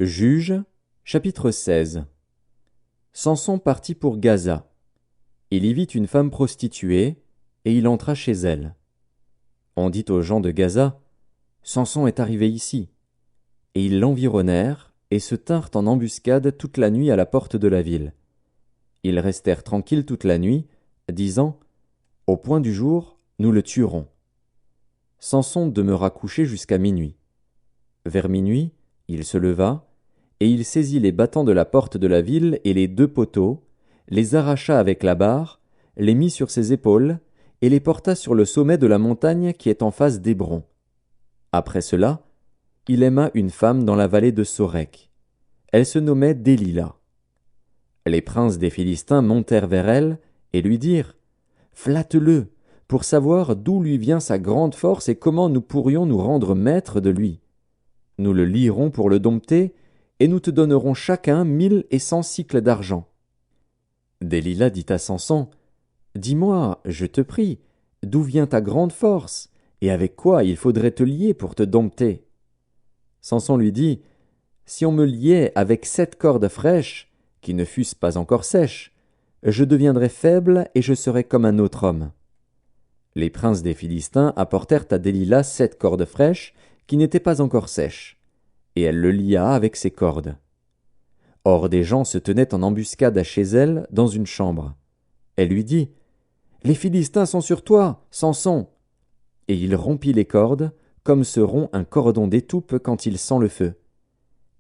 Juges, chapitre 16. Samson partit pour Gaza. Il y vit une femme prostituée, et il entra chez elle. On dit aux gens de Gaza, Samson est arrivé ici. Et ils l'environnèrent, et se tinrent en embuscade toute la nuit à la porte de la ville. Ils restèrent tranquilles toute la nuit, disant, Au point du jour, nous le tuerons. Samson demeura couché jusqu'à minuit. Vers minuit, il se leva, et il saisit les battants de la porte de la ville et les 2 poteaux, les arracha avec la barre, les mit sur ses épaules, et les porta sur le sommet de la montagne qui est en face d'Hébron. Après cela, il aima une femme dans la vallée de Sorek. Elle se nommait Délila. Les princes des Philistins montèrent vers elle et lui dirent « Flatte-le, pour savoir d'où lui vient sa grande force et comment nous pourrions nous rendre maîtres de lui. Nous le lierons pour le dompter, et nous te donnerons chacun 1100 sicles d'argent. » Délila dit à Samson, « Dis-moi, je te prie, d'où vient ta grande force, et avec quoi il faudrait te lier pour te dompter ?» Samson lui dit, « Si on me liait avec 7 cordes fraîches, qui ne fussent pas encore sèches, je deviendrais faible et je serais comme un autre homme. » Les princes des Philistins apportèrent à Délila 7 cordes fraîches, qui n'étaient pas encore sèches, et elle le lia avec ses cordes. Or des gens se tenaient en embuscade chez elle dans une chambre. Elle lui dit, « Les Philistins sont sur toi, Samson !» Et il rompit les cordes, comme se rompt un cordon d'étoupe quand il sent le feu.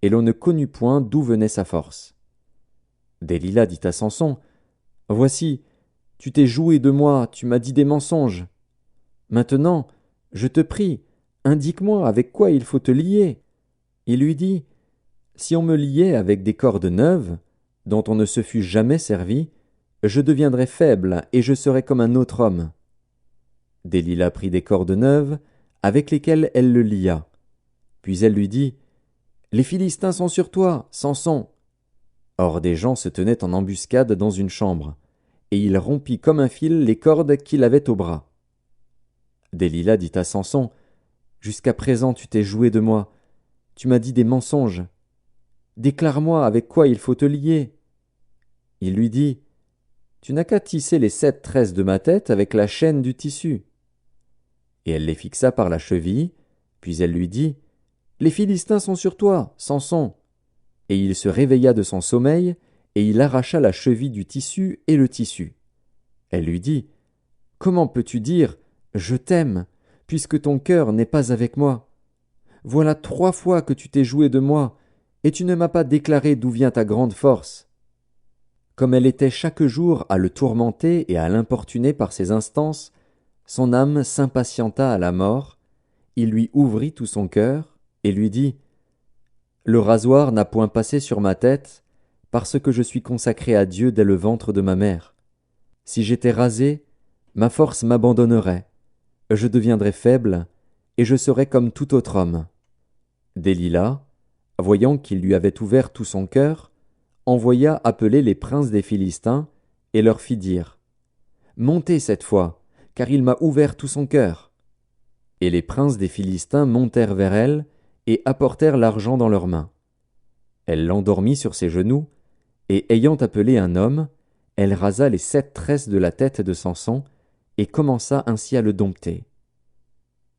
Et l'on ne connut point d'où venait sa force. Délila dit à Samson, « Voici, tu t'es joué de moi, tu m'as dit des mensonges. Maintenant, je te prie, indique-moi avec quoi il faut te lier. » Il lui dit, « Si on me liait avec des cordes neuves, dont on ne se fût jamais servi, je deviendrais faible et je serais comme un autre homme. » Délila prit des cordes neuves, avec lesquelles elle le lia. Puis elle lui dit, « Les Philistins sont sur toi, Samson !» Or des gens se tenaient en embuscade dans une chambre, et il rompit comme un fil les cordes qu'il avait au bras. Délila dit à Samson, « Jusqu'à présent tu t'es joué de moi, tu m'as dit des mensonges. Déclare-moi avec quoi il faut te lier. » Il lui dit, « Tu n'as qu'à tisser les 7 tresses de ma tête avec la chaîne du tissu. » Et elle les fixa par la cheville, puis elle lui dit, « Les Philistins sont sur toi, Samson !» Et il se réveilla de son sommeil, et il arracha la cheville du tissu et le tissu. Elle lui dit, « Comment peux-tu dire, je t'aime, puisque ton cœur n'est pas avec moi? Voilà 3 fois que tu t'es joué de moi, et tu ne m'as pas déclaré d'où vient ta grande force. » Comme elle était chaque jour à le tourmenter et à l'importuner par ses instances, son âme s'impatienta à la mort, il lui ouvrit tout son cœur, et lui dit, « Le rasoir n'a point passé sur ma tête, parce que je suis consacré à Dieu dès le ventre de ma mère. Si j'étais rasé, ma force m'abandonnerait, je deviendrais faible, et je serais comme tout autre homme. » Délila, voyant qu'il lui avait ouvert tout son cœur, envoya appeler les princes des Philistins, et leur fit dire, « Montez cette fois, car il m'a ouvert tout son cœur. » Et les princes des Philistins montèrent vers elle, et apportèrent l'argent dans leurs mains. Elle l'endormit sur ses genoux, et ayant appelé un homme, elle rasa les 7 tresses de la tête de Samson, et commença ainsi à le dompter.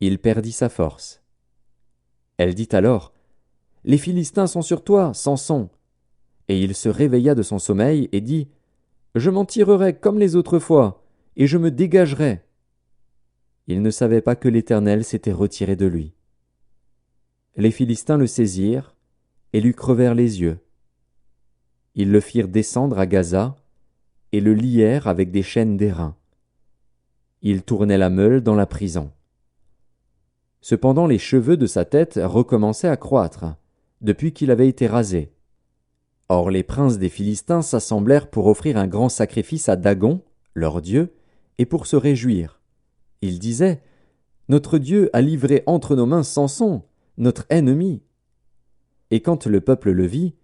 Il perdit sa force. Elle dit alors, « Les Philistins sont sur toi, Samson !» Et il se réveilla de son sommeil et dit, « Je m'en tirerai comme les autres fois, et je me dégagerai. » Il ne savait pas que l'Éternel s'était retiré de lui. Les Philistins le saisirent, et lui crevèrent les yeux. Ils le firent descendre à Gaza, et le lièrent avec des chaînes d'airain. Il tournait la meule dans la prison. Cependant les cheveux de sa tête recommençaient à croître, depuis qu'il avait été rasé. Or les princes des Philistins s'assemblèrent pour offrir un grand sacrifice à Dagon, leur dieu, et pour se réjouir. Ils disaient, « Notre Dieu a livré entre nos mains Samson, notre ennemi. » Et quand le peuple le vit,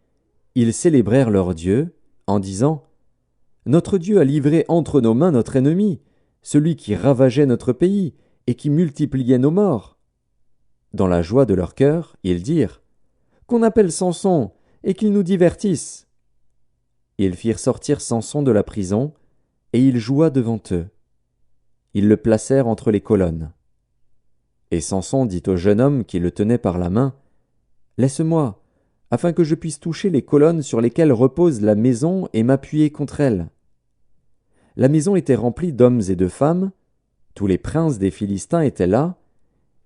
ils célébrèrent leur Dieu, en disant, « Notre Dieu a livré entre nos mains notre ennemi, celui qui ravageait notre pays et qui multipliait nos morts. » Dans la joie de leur cœur, ils dirent, « qu'on appelle Samson, et qu'il nous divertisse. » Ils firent sortir Samson de la prison, et il joua devant eux. Ils le placèrent entre les colonnes. Et Samson dit au jeune homme qui le tenait par la main, « Laisse-moi, afin que je puisse toucher les colonnes sur lesquelles repose la maison et m'appuyer contre elles. » La maison était remplie d'hommes et de femmes, tous les princes des Philistins étaient là,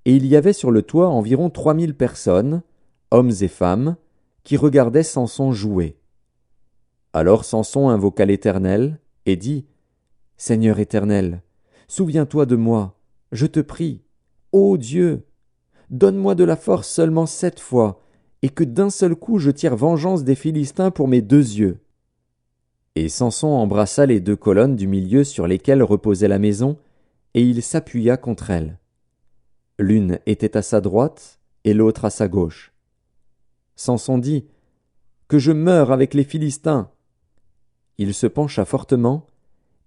et il y avait sur le toit environ 3000 personnes, hommes et femmes, qui regardaient Samson jouer. Alors Samson invoqua l'Éternel et dit, « Seigneur Éternel, souviens-toi de moi, je te prie, ô Dieu, donne-moi de la force seulement 7 fois, et que d'un seul coup je tire vengeance des Philistins pour mes 2 yeux. » Et Samson embrassa les 2 colonnes du milieu sur lesquelles reposait la maison, et il s'appuya contre elles. L'une était à sa droite et l'autre à sa gauche. Samson dit, « Que je meure avec les Philistins !» Il se pencha fortement,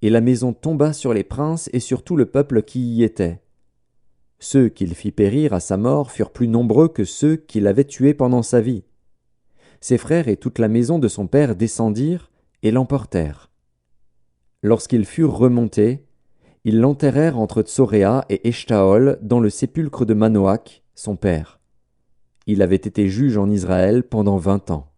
et la maison tomba sur les princes et sur tout le peuple qui y était. Ceux qu'il fit périr à sa mort furent plus nombreux que ceux qu'il avait tués pendant sa vie. Ses frères et toute la maison de son père descendirent et l'emportèrent. Lorsqu'ils furent remontés, ils l'enterrèrent entre Tsoréa et Eshtaol dans le sépulcre de Manoach, son père. Il avait été juge en Israël pendant 20 ans.